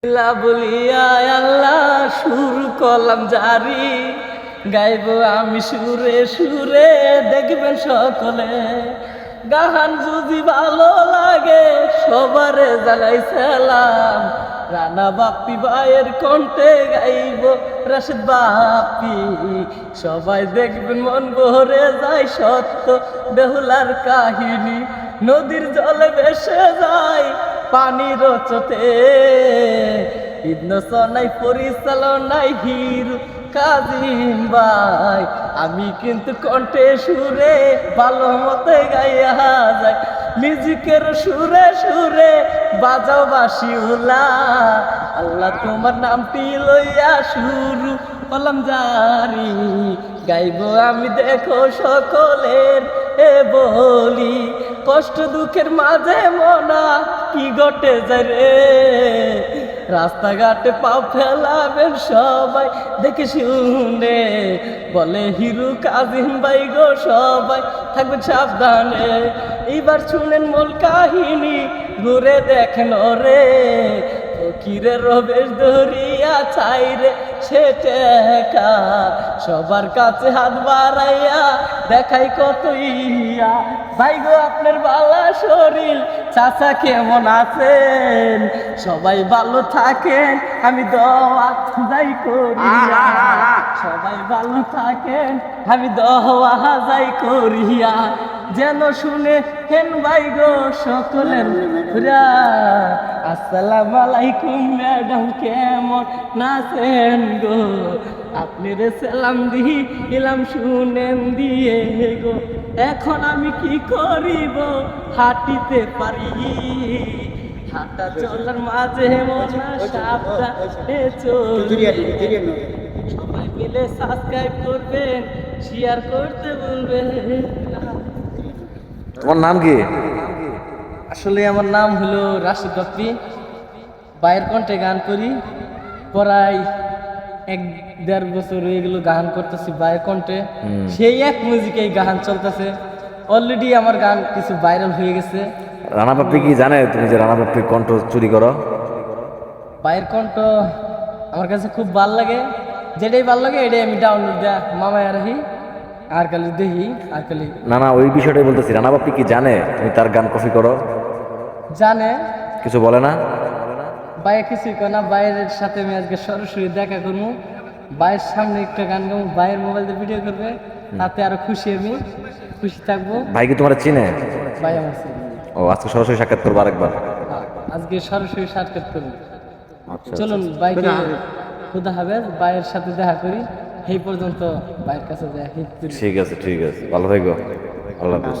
বলিয়া আল্লাহ সুর কলাম জারি, গাইব আমি সুরে সুরে, দেখবেন সকলে। গান যদি ভালো লাগে সবারে জানাই সালাম, রানা বাপ্পি ভাইয়ের কণ্ঠে গাইব রাশেদ বাপ্পি। সবাই দেখবেন মন ভরে যায়, সত্য বেহুলার কাহিনী। নদীর জলে ভেসে যায় পানির চোটে, ইদনসনাই পরিচালনায় হিরো কাজিম ভাই। আমি কিন্তু কণ্ঠে সুরে ভালো মতে গাইয়া যায়, মিউজিকের সুরে সুরে বাজাও বাঁশিওয়ালা। আল্লাহ তোমার নামটি লইয়া শুরু কলাম জারি, গাইব আমি দেখো সকলের এ বলি। কষ্ট দুঃখের মাঝে মনা কি ঘটে যায় রে, রাস্তাঘাটে পা ফেলাবেন সবাই দেখে শুনে, বলে হিরো কাজিম ভাই গো সবাই থাকবেন সাবধানে। এইবার শুনেন মূল কাহিনী, ঘুরে দেখেন রে, ফকিরের রবেশ ধরিয়া চাই রে সে টেকা। সবার কাছে হাত বাড়াইয়া দেখাই কত ইয়া। ভাই গো আপনার বালা শরীর, চাচা কেমন আছেন? সবাই ভালো থাকেন, আমি দোয়া যাই করিয়া। সবাই ভালো থাকেন, আমি দোয়া যাই করিয়া। যেন শুনে হেন ভাই গো সকলের পুরা। আসসালামু আলাইকুম ম্যাডাম, কেমন নাচেন গো? আপনার সালাম দিলাম শুনেন দিয়ে গো। এখন আমি কি করিব, হাঁটিতে পারি, হাঁটা চলার মাঝে মনা সাবধানে চলি। সবাই মিলে সাবস্ক্রাইব করবেন, শেয়ার করতে বলবেন। তোমার নাম কি? আসলে আমার নাম হলো রাশেদ বাপ্পি, বাইরের কণ্ঠে গান করি। প্রায় 1-1.5 বছর হয়ে গেল গান করতেছি বাইরের কণ্ঠে। সেই এক মিউজিকেই গান চলতেছে, অলরেডি আমার গান কিছু ভাইরাল হয়ে গেছে। রানা বাপ্পি কি জানে তুমি যে রানা বাপ্পির কণ্ঠ চুরি করো? বাইরের কণ্ঠ আমার কাছে খুব ভাল লাগে, যেটাই ভাল লাগে এটাই আমি ডাউনলোড দেয়া মামায় রাখি, আর খালি দেখি আর খালি। না না, ওই বিষয়টাই বলতেছি। রানা বাপ্পি কি জানে তুমি তার গান কপি করো? জানে, কিছু বলে না? বাইরে কিছুই কয় না। বাইরের সাথে আমি আজকে সরাসরি দেখা করবো, বাইরের সামনে একটা গান গাবো, বাইরের মোবাইল দিয়ে ভিডিও করবে, তাতে আরো খুশি, আমি খুশি থাকবো। ভাই কি তোমার চিনে? ভাই আমার ছেলে। ও, আজকে সরাসরি সাক্ষাৎ করবো আরেকবার? আজকে সরাসরি সাক্ষাৎ করবো। আচ্ছা, চলুন বাইকে খুদা হাফেজ, বাইরের সাথে দেখা করি। এই পর্যন্ত বাইরের কাছে দেখা। ঠিক আছে, ঠিক আছে, ভালো থাকো, আল্লাহ হাফেজ।